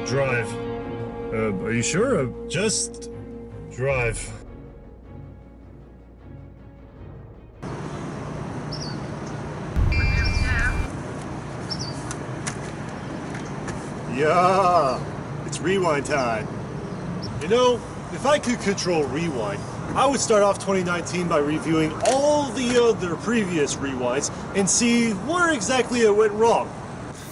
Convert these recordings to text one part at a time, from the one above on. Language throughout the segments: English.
Drive. Are you sure? Just drive. Yeah, it's rewind time. You know, if I could control rewind, I would start off 2019 by reviewing all the other previous rewinds and see where exactly it went wrong.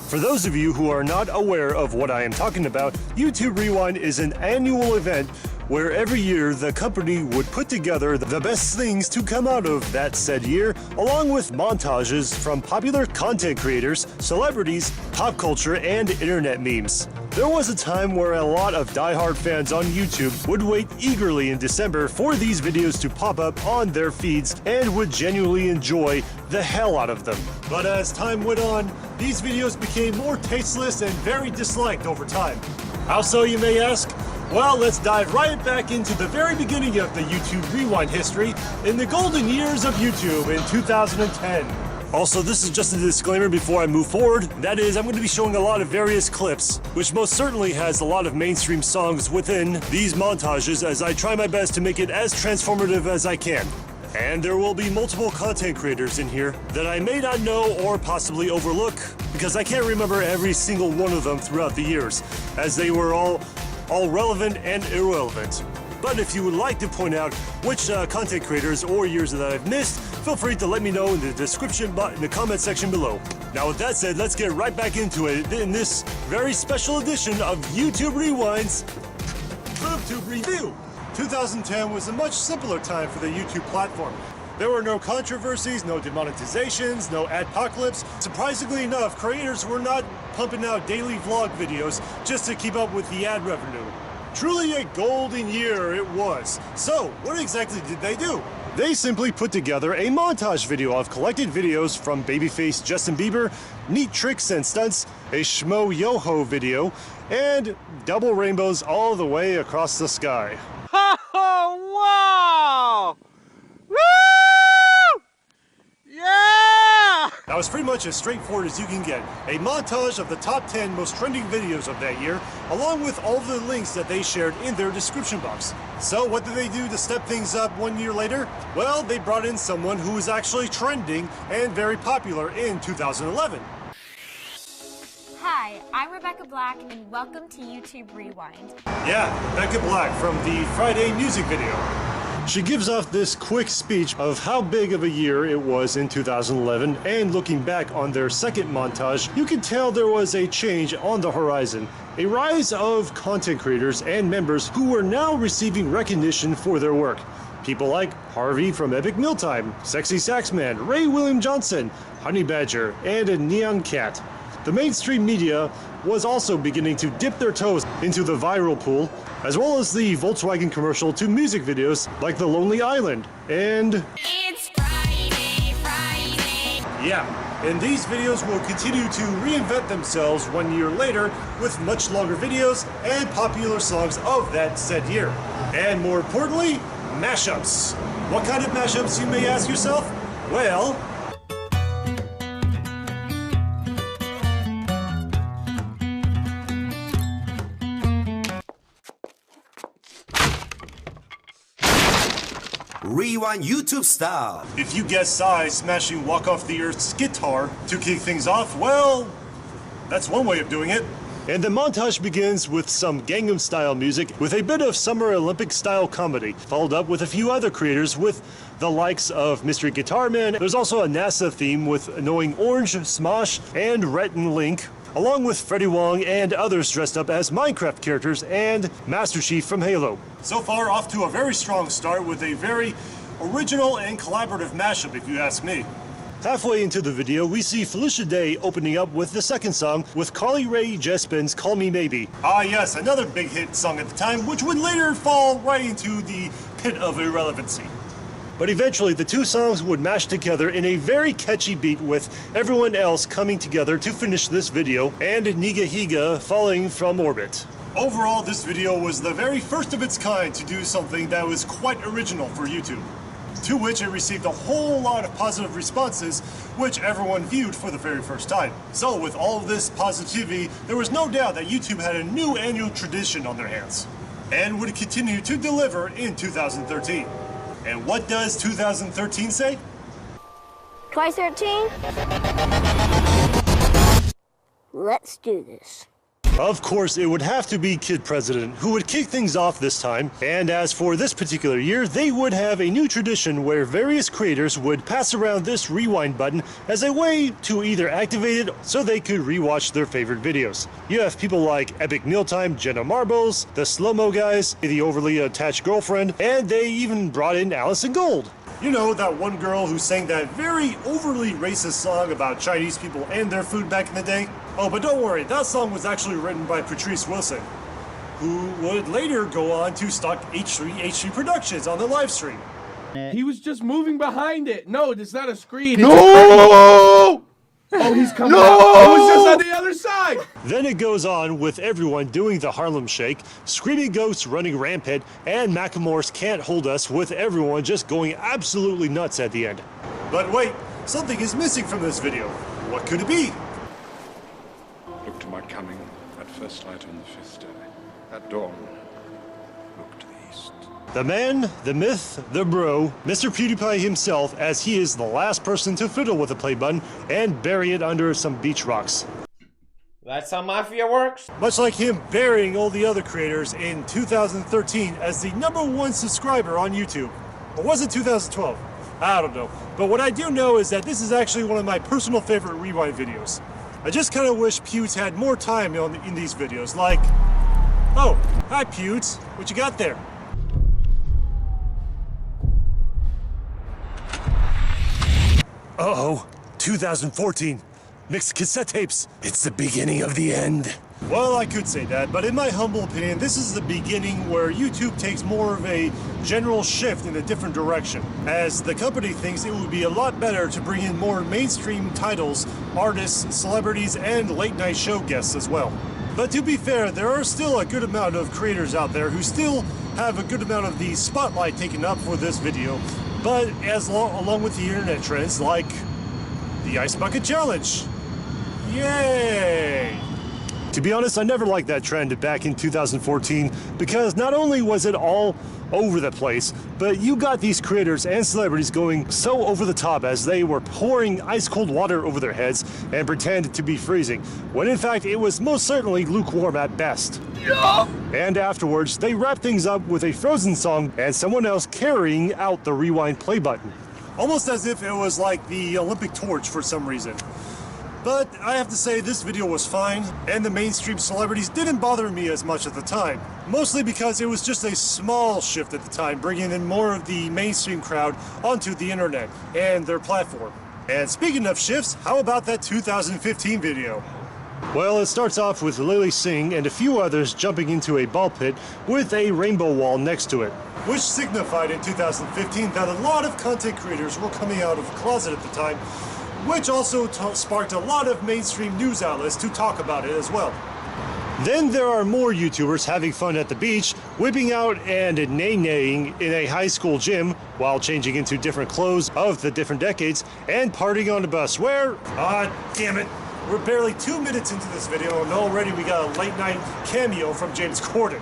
For those of you who are not aware of what I am talking about, YouTube Rewind is an annual event where every year the company would put together the best things to come out of that said year, along with montages from popular content creators, celebrities, pop culture, and internet memes. There was a time where a lot of die-hard fans on YouTube would wait eagerly in December for these videos to pop up on their feeds and would genuinely enjoy the hell out of them. But as time went on, these videos became more tasteless and very disliked over time. How so, you may ask? Well, let's dive right back into the very beginning of the YouTube Rewind history in the golden years of YouTube in 2010. Also, this is just a disclaimer before I move forward. That is, I'm going to be showing a lot of various clips, which most certainly has a lot of mainstream songs within these montages as I try my best to make it as transformative as I can. And there will be multiple content creators in here that I may not know or possibly overlook because I can't remember every single one of them throughout the years, as they were all relevant and irrelevant. But if you would like to point out which content creators or years that I've missed, feel free to let me know in the description in the comment section below. Now with that said, let's get right back into it in this very special edition of YouTube Rewind's TheBoobTube Review. 2010 was a much simpler time for the YouTube platform. There were no controversies, no demonetizations, no adpocalypse. Surprisingly enough, creators were not pumping out daily vlog videos just to keep up with the ad revenue. Truly a golden year it was. So, what exactly did they do? They simply put together a montage video of collected videos from babyface Justin Bieber, neat tricks and stunts, a schmo yo-ho video, and double rainbows all the way across the sky. Oh, wow! Woo! Yeah! That was pretty much as straightforward as you can get. A montage of the top 10 most trending videos of that year, along with all the links that they shared in their description box. So what did they do to step things up 1 year later? Well, they brought in someone who was actually trending and very popular in 2011. Hi, I'm Rebecca Black and welcome to YouTube Rewind. Yeah, Rebecca Black from the Friday music video. She gives off this quick speech of how big of a year it was in 2011, and looking back on their second montage, you can tell there was a change on the horizon. A rise of content creators and members who were now receiving recognition for their work. People like Harvey from Epic Mealtime, Sexy Saxman, Ray William Johnson, Honey Badger, and a Neon Cat. The mainstream media was also beginning to dip their toes into the viral pool, as well as the Volkswagen commercial to music videos like The Lonely Island and It's Friday, Friday. Yeah, and these videos will continue to reinvent themselves 1 year later with much longer videos and popular songs of that said year. And more importantly, mashups. What kind of mashups, you may ask yourself? Well, Rewind YouTube style. if you guess Psy smashing Walk Off the Earth's guitar to kick things off, well, that's one way of doing it. And the montage begins with some Gangnam Style music with a bit of Summer Olympic style comedy, followed up with a few other creators with the likes of Mystery Guitar Man. There's also a NASA theme with Annoying Orange, Smosh, and Rhett and Link, along with Freddie Wong and others dressed up as Minecraft characters and Master Chief from Halo. So far, off to a very strong start with a very original and collaborative mashup, if you ask me. Halfway into the video, we see Felicia Day opening up with the second song with Carly Rae Jepsen's Call Me Maybe. Ah yes, another big hit song at the time, which would later fall right into the pit of irrelevancy. But eventually the two songs would mash together in a very catchy beat with everyone else coming together to finish this video and Niga Higa falling from orbit. Overall, this video was the very first of its kind to do something that was quite original for YouTube. to which it received a whole lot of positive responses, which everyone viewed for the very first time. So with all of this positivity, there was no doubt that YouTube had a new annual tradition on their hands, and would continue to deliver in 2013. And what does 2013 say? Twice 13? Let's do this. Of course, it would have to be Kid President who would kick things off this time, and as for this particular year, they would have a new tradition where various creators would pass around this rewind button as a way to either activate it so they could rewatch their favorite videos. You have people like Epic Mealtime, Jenna Marbles, the Slow-Mo Guys, the Overly Attached Girlfriend, and they even brought in Allison Gold. You know, that one girl who sang that very overly racist song about Chinese people and their food back in the day? Oh, but don't worry, that song was actually written by Patrice Wilson, who would later go on to stock H3 Productions on the live stream. He was just moving behind it. No, it's not a screen. No! Oh, he's coming No! out. Oh, it's just on the other side. Then it goes on with everyone doing the Harlem Shake, Screaming Ghosts running rampant, and Macklemore's Can't Hold Us, with everyone just going absolutely nuts at the end. But wait, something is missing from this video. What could it be? Look to my coming at first light on the fifth day. At dawn, look to the east. The man, the myth, the bro, Mr. PewDiePie himself, as he is the last person to fiddle with the play button and bury it under some beach rocks. That's how Mafia works. Much like him burying all the other creators in 2013 as the #1 subscriber on YouTube. Or was it 2012? I don't know. But what I do know is that this is actually one of my personal favorite rewind videos. I just kind of wish Pewds had more time in these videos, like... Oh, hi Pewds, what you got there? Uh-oh, 2014. Mixed cassette tapes. It's the beginning of the end. Well, I could say that, but in my humble opinion, this is the beginning where YouTube takes more of a general shift in a different direction, as the company thinks it would be a lot better to bring in more mainstream titles, artists, celebrities, and late-night show guests as well. But to be fair, there are still a good amount of creators out there who still have a good amount of the spotlight taken up for this video, but along with the internet trends like the Ice Bucket Challenge. Yay! To be honest, I never liked that trend back in 2014 because not only was it all over the place, but you got these creators and celebrities going so over the top as they were pouring ice cold water over their heads and pretend to be freezing, when in fact it was most certainly lukewarm at best. Yeah. And afterwards, they wrapped things up with a Frozen song and someone else carrying out the rewind play button. Almost as if it was like the Olympic torch for some reason. But I have to say this video was fine, and the mainstream celebrities didn't bother me as much at the time. Mostly because it was just a small shift at the time, bringing in more of the mainstream crowd onto the internet and their platform. And speaking of shifts, how about that 2015 video? Well, it starts off with Lily Singh and a few others jumping into a ball pit with a rainbow wall next to it, which signified in 2015 that a lot of content creators were coming out of the closet at the time, which also sparked a lot of mainstream news outlets to talk about it as well. Then there are more YouTubers having fun at the beach, whipping out and nay-naying in a high school gym while changing into different clothes of the different decades and partying on a bus where, damn it, we're barely 2 minutes into this video and already we got a late night cameo from James Corden.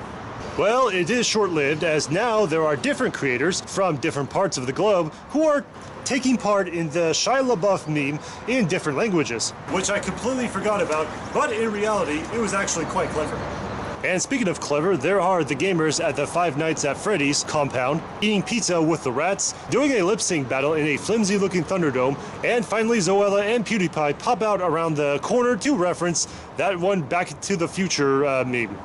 Well, it is short-lived as now there are different creators from different parts of the globe who are taking part in the Shia LaBeouf meme in different languages, which I completely forgot about, but in reality, it was actually quite clever. And speaking of clever, there are the gamers at the Five Nights at Freddy's compound, eating pizza with the rats, doing a lip-sync battle in a flimsy-looking Thunderdome, and finally Zoella and PewDiePie pop out around the corner to reference that one Back to the Future meme.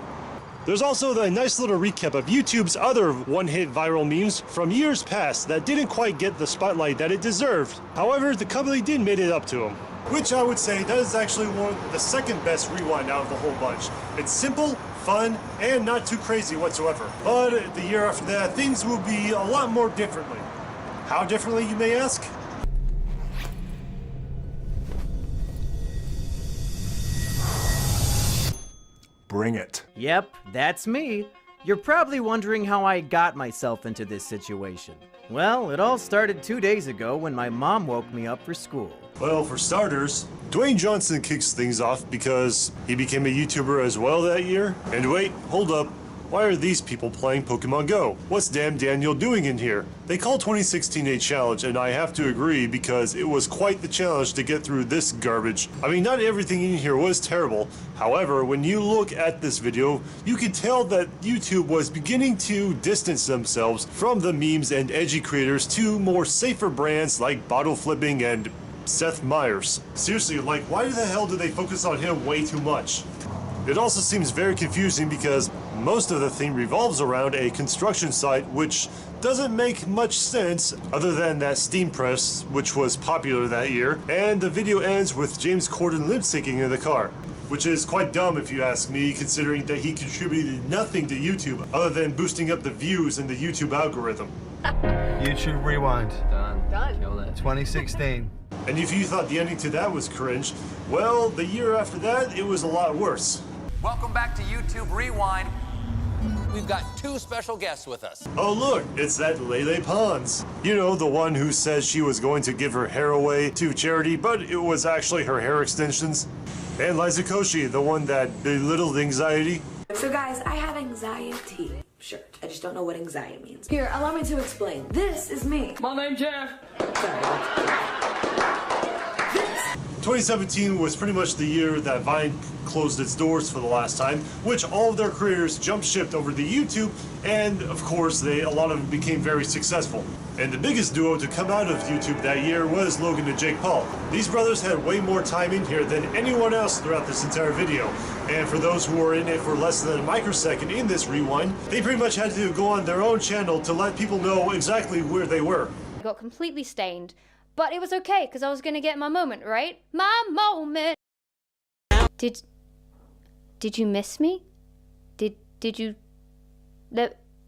There's also the nice little recap of YouTube's other one-hit viral memes from years past that didn't quite get the spotlight that it deserved. However, the company did made it up to them. Which I would say that is actually the second best rewind out of the whole bunch. It's simple, fun, and not too crazy whatsoever. But the year after that, things will be a lot more differently. How differently, you may ask? Bring it. Yep, that's me. You're probably wondering how I got myself into this situation. Well, it all started 2 days ago when my mom woke me up for school. Well, for starters, Dwayne Johnson kicks things off because he became a YouTuber as well that year. And wait, hold up. Why are these people playing Pokemon Go? What's Damn Daniel doing in here? They call 2016 a challenge, and I have to agree because it was quite the challenge to get through this garbage. I mean, not everything in here was terrible. However, when you look at this video, you can tell that YouTube was beginning to distance themselves from the memes and edgy creators to more safer brands like bottle flipping and Seth Meyers. Seriously, like, why the hell do they focus on him way too much? It also seems very confusing because most of the theme revolves around a construction site, which doesn't make much sense other than that steam press, which was popular that year, and the video ends with James Corden lip-syncing in the car, which is quite dumb if you ask me, considering that he contributed nothing to YouTube other than boosting up the views in the YouTube algorithm. YouTube Rewind. Done. Killed it. 2016. And if you thought the ending to that was cringe, well, the year after that, it was a lot worse. Welcome back to YouTube Rewind. We've got two special guests with us. Oh look, it's that Lele Pons. You know, the one who says she was going to give her hair away to charity, but it was actually her hair extensions. And Liza Koshy, the one that belittled anxiety. So guys, I have anxiety. Sure, I just don't know what anxiety means. Here, allow me to explain. This is me. My name's Jeff. Sorry. 2017 was pretty much the year that Vine closed its doors for the last time, which all of their creators jumped shipped over to YouTube, and of course a lot of them became very successful. And the biggest duo to come out of YouTube that year was Logan and Jake Paul. These brothers had way more time in here than anyone else throughout this entire video. And for those who were in it for less than a microsecond in this rewind, they pretty much had to go on their own channel to let people know exactly where they were. I got completely stained, but it was okay because I was gonna get my moment, right? My moment. Did you miss me? Did you?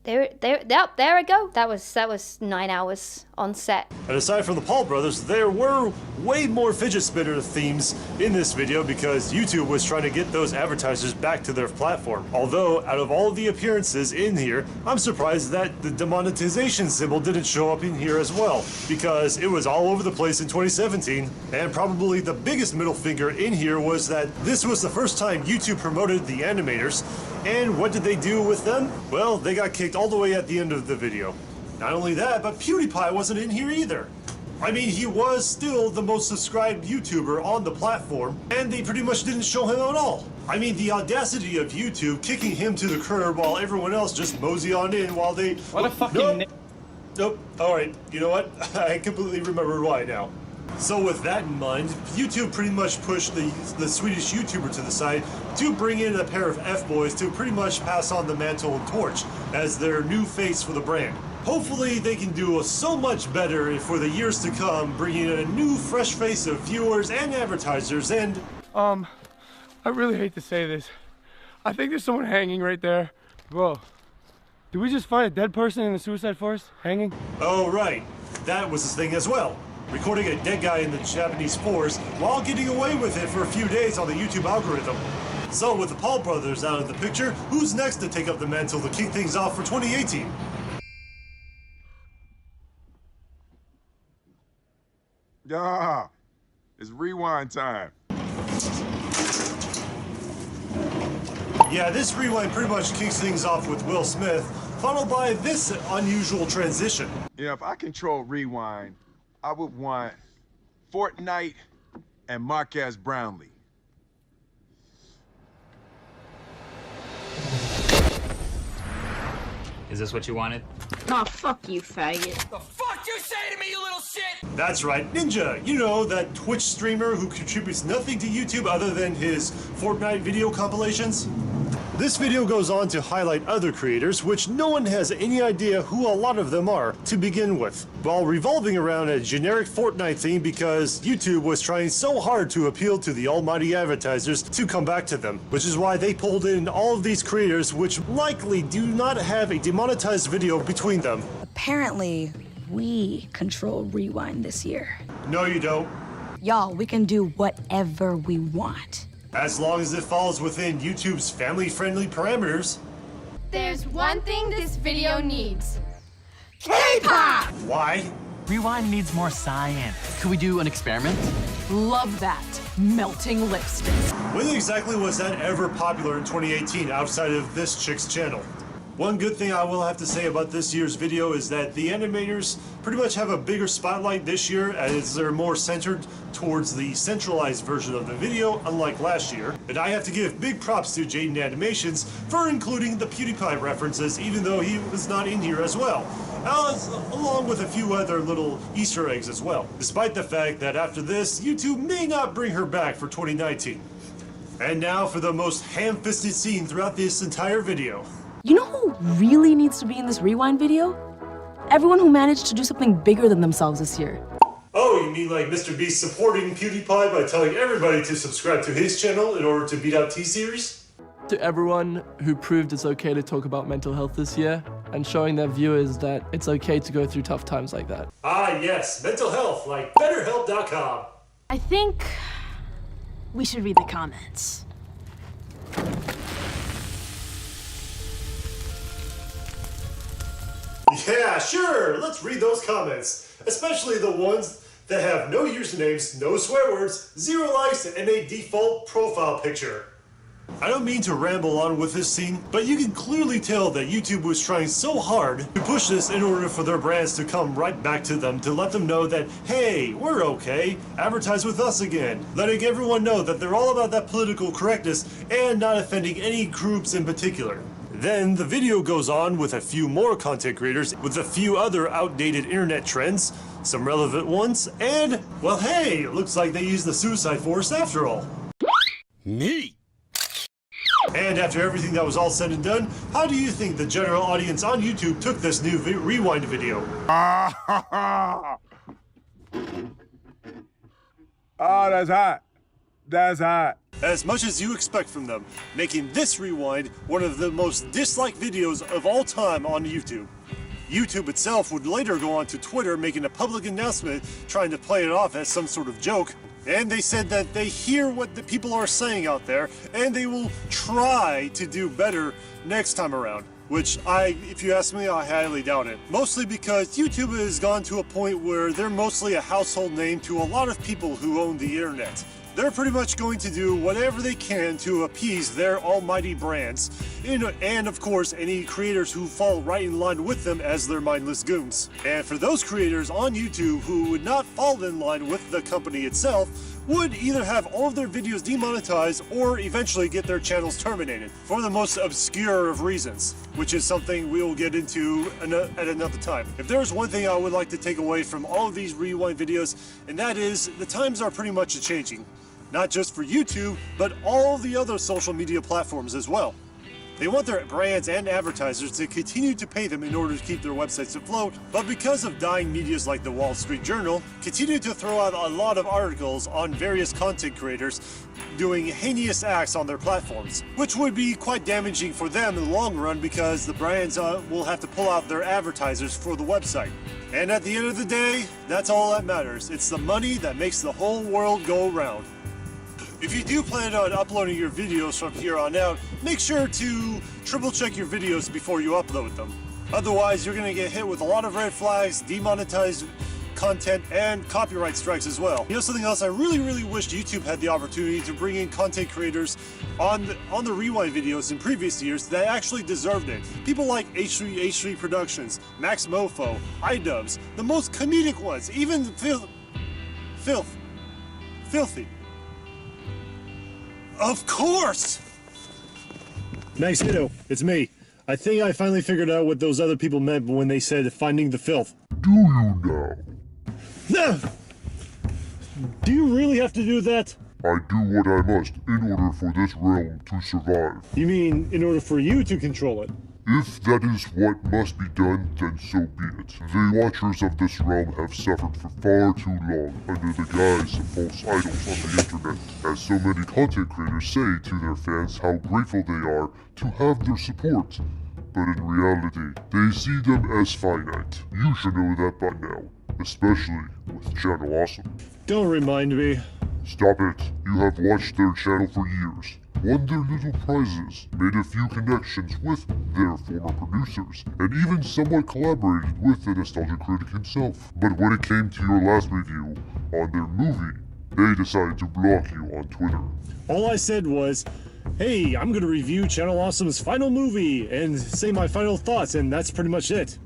There I go. That was 9 hours on set. And aside from the Paul brothers, there were way more fidget spinner themes in this video because YouTube was trying to get those advertisers back to their platform. Although, out of all the appearances in here, I'm surprised that the demonetization symbol didn't show up in here as well, because it was all over the place in 2017. And probably the biggest middle finger in here was that this was the first time YouTube promoted the animators. And what did they do with them? Well, they got kicked all the way at the end of the video. Not only that, but PewDiePie wasn't in here either. I mean, he was still the most subscribed YouTuber on the platform, and they pretty much didn't show him at all. I mean, the audacity of YouTube kicking him to the curb while everyone else just mosey on in while they... What a fucking... Nope. Alright, you know what? I completely remember why now. So with that in mind, YouTube pretty much pushed the Swedish YouTuber to the side to bring in a pair of F-boys to pretty much pass on the mantle and torch as their new face for the brand. Hopefully they can do so much better for the years to come, bringing in a new fresh face of viewers and advertisers and... I really hate to say this. I think there's someone hanging right there. Whoa. Did we just find a dead person in the suicide forest hanging? Oh right, that was his thing as well. Recording a dead guy in the Japanese forest while getting away with it for a few days on the YouTube algorithm. So with the Paul brothers out of the picture, who's next to take up the mantle to kick things off for 2018? Yeah, it's rewind time. Yeah, this rewind pretty much kicks things off with Will Smith, followed by this unusual transition. Yeah, if I control rewind, I would want Fortnite and Marquez Brownlee. Is this what you wanted? Oh, fuck you, faggot. The fuck you say to me, you little shit? That's right, Ninja. You know, that Twitch streamer who contributes nothing to YouTube other than his Fortnite video compilations? This video goes on to highlight other creators, which no one has any idea who a lot of them are to begin with, while revolving around a generic Fortnite theme because YouTube was trying so hard to appeal to the almighty advertisers to come back to them, which is why they pulled in all of these creators which likely do not have a demonetized video between them. Apparently, we control Rewind this year. No, you don't. Y'all, we can do whatever we want. As long as it falls within YouTube's family-friendly parameters. There's one thing this video needs. K-pop! Why? Rewind needs more science. Could we do an experiment? Love that. Melting lipstick. When exactly was that ever popular in 2018 outside of this chick's channel? One good thing I will have to say about this year's video is that the animators pretty much have a bigger spotlight this year, as they're more centered towards the centralized version of the video, unlike last year. And I have to give big props to Jaden Animations for including the PewDiePie references, even though he was not in here as well, along with a few other little Easter eggs as well, despite the fact that after this, YouTube may not bring her back for 2019. And now for the most ham-fisted scene throughout this entire video. You know who really needs to be in this Rewind video? Everyone who managed to do something bigger than themselves this year. Oh, you mean like Mr. Beast supporting PewDiePie by telling everybody to subscribe to his channel in order to beat out T-Series? To everyone who proved it's okay to talk about mental health this year and showing their viewers that it's okay to go through tough times like that. Ah yes, mental health, like BetterHelp.com. I think we should read the comments. Yeah, sure, let's read those comments. Especially the ones that have no usernames, no swear words, 0 likes, and a default profile picture. I don't mean to ramble on with this scene, but you can clearly tell that YouTube was trying so hard to push this in order for their brands to come right back to them to let them know that, hey, we're okay, advertise with us again. Letting everyone know that they're all about that political correctness and not offending any groups in particular. Then the video goes on with a few more content creators with a few other outdated internet trends, some relevant ones, and, well hey, it looks like they used the Suicide Forest after all. Neat! And after everything that was all said and done, how do you think the general audience on YouTube took this new Rewind video? Ah, that's hot. That's hot. As much as you expect from them, making this Rewind one of the most disliked videos of all time on YouTube. YouTube itself would later go on to Twitter making a public announcement trying to play it off as some sort of joke. And they said that they hear what the people are saying out there and they will try to do better next time around. Which if you ask me, I highly doubt it. Mostly because YouTube has gone to a point where they're mostly a household name to a lot of people who own the internet. They're pretty much going to do whatever they can to appease their almighty brands, and of course any creators who fall right in line with them as their mindless goons. And for those creators on YouTube who would not fall in line with the company itself, would either have all of their videos demonetized or eventually get their channels terminated for the most obscure of reasons, which is something we will get into at another time. If there's one thing I would like to take away from all of these Rewind videos, and that is the times are pretty much changing. Not just for YouTube, but all the other social media platforms as well. They want their brands and advertisers to continue to pay them in order to keep their websites afloat, but because of dying medias like the Wall Street Journal, continue to throw out a lot of articles on various content creators doing heinous acts on their platforms, which would be quite damaging for them in the long run because the brands will have to pull out their advertisers for the website. And at the end of the day, that's all that matters. It's the money that makes the whole world go round. If you do plan on uploading your videos from here on out, make sure to triple check your videos before you upload them. Otherwise, you're going to get hit with a lot of red flags, demonetized content, and copyright strikes as well. You know something else? I really wished YouTube had the opportunity to bring in content creators on the Rewind videos in previous years that actually deserved it. People like H3 Productions, Max Mofo, iDubbbz, the most comedic ones, even Filthy. Of course! Max Hiddo, it's me. I think I finally figured out what those other people meant when they said finding the filth. Do you now? No! Do you really have to do that? I do what I must in order for this realm to survive. You mean in order for you to control it? If that is what must be done, then so be it. The watchers of this realm have suffered for far too long under the guise of false idols on the internet, as so many content creators say to their fans how grateful they are to have their support. But in reality, they see them as finite. You should know that by now, especially with Channel Awesome. Don't remind me. Stop it. You have watched their channel for years. won their little prizes, made a few connections with their former producers, and even somewhat collaborated with the nostalgia critic himself. But when it came to your last review on their movie, they decided to block you on Twitter. All I said was, hey, I'm gonna review Channel Awesome's final movie and say my final thoughts, and that's pretty much it.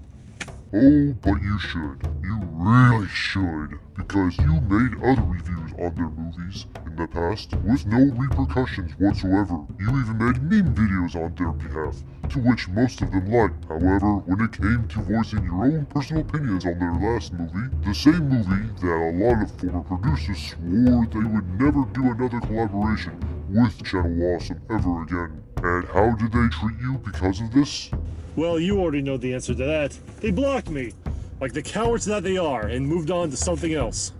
Oh, but you should. You really should. Because you made other reviews on their movies in the past with no repercussions whatsoever. You even made meme videos on their behalf, to which most of them liked. However, when it came to voicing your own personal opinions on their last movie, the same movie that a lot of former producers swore they would never do another collaboration with Channel Awesome ever again. And how did they treat you because of this? Well, you already know the answer to that. They blocked me, like the cowards that they are, and moved on to something else.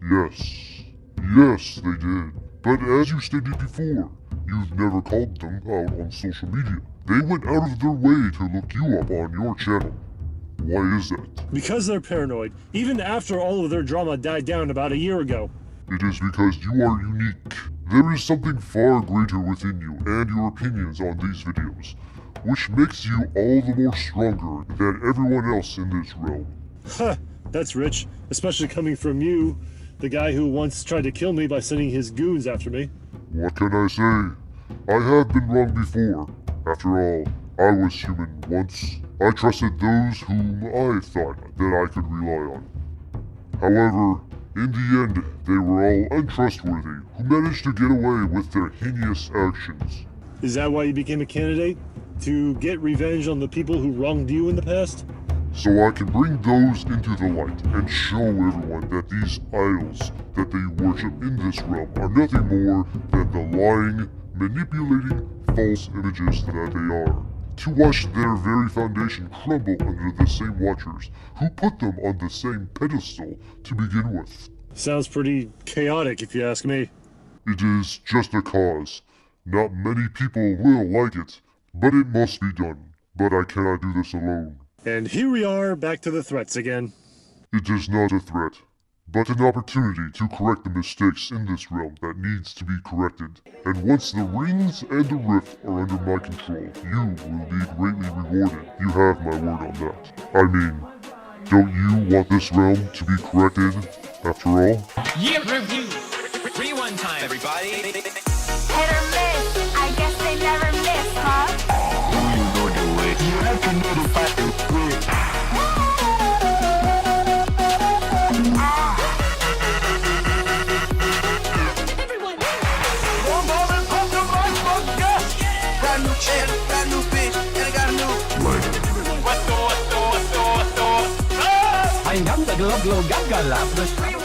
Yes, they did. But as you stated before, you've never called them out on social media. They went out of their way to look you up on your channel. Why is that? Because they're paranoid, even after all of their drama died down about a year ago. It is because you are unique. There is something far greater within you and your opinions on these videos, which makes you all the more stronger than everyone else in this realm. Huh, that's rich, especially coming from you, the guy who once tried to kill me by sending his goons after me. What can I say? I have been wrong before. After all, I was human once. I trusted those whom I thought that I could rely on. However, in the end, they were all untrustworthy who managed to get away with their heinous actions. Is that why you became a candidate? To get revenge on the people who wronged you in the past? So I can bring those into the light and show everyone that these idols that they worship in this realm are nothing more than the lying, manipulating, false images that they are. To watch their very foundation crumble under the same watchers who put them on the same pedestal to begin with. Sounds pretty chaotic if you ask me. It is just a cause. Not many people will like it, but it must be done. But I cannot do this alone. And here we are, back to the threats again. It is not a threat, but an opportunity to correct the mistakes in this realm that needs to be corrected. And once the rings and the rift are under my control, you will be greatly rewarded. You have my word on that. I mean, don't you want this realm to be corrected, after all? Year review! Rewind time, everybody! Hit or miss, I guess they never miss, huh? You have to notify them quick. Everyone! Brand new chair, brand new bitch, and I got a new. What's the? I am the glow gaga laugh.